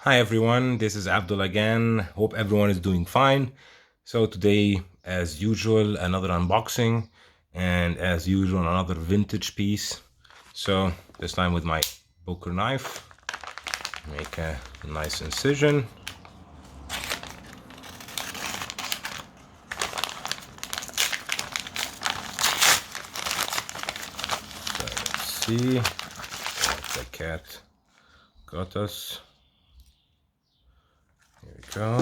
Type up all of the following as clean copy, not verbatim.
Hi everyone, this is Abdul again. Hope everyone is doing fine. So today, as usual, another unboxing, and as usual, another vintage piece. So this time with my poker knife, make a nice incision. So let's see what the cat got us. Here we go.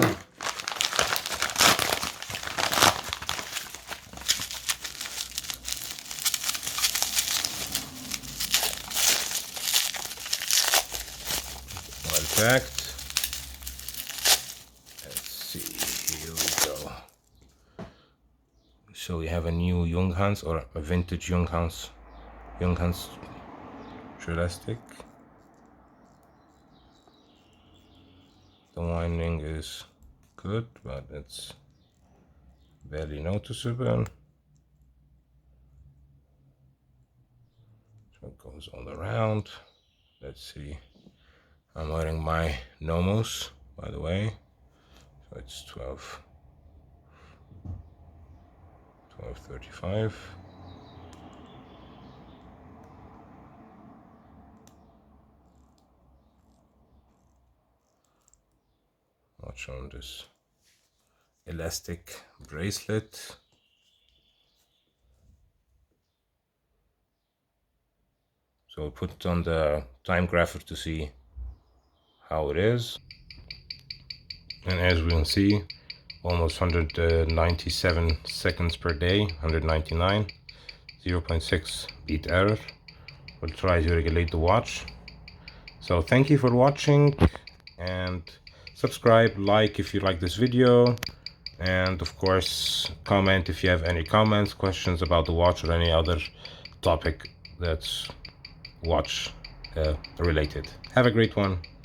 Well packed. Let's see, here we go. So we have a new Junghans, or a vintage Junghans Trilastic. The winding is good, but it's barely noticeable. So it goes all around. Let's see. I'm wearing my Nomos, by the way. So it's 12:35. Watch on this elastic bracelet. So I'll put it on the time grapher to see how it is. And as we can see, almost 197 seconds per day, 199, 0.6 beat error. We'll try to regulate the watch. So thank you for watching, and subscribe, like if you like this video, and of course comment if you have any comments, questions about the watch, or any other topic that's watch related. Have a great one.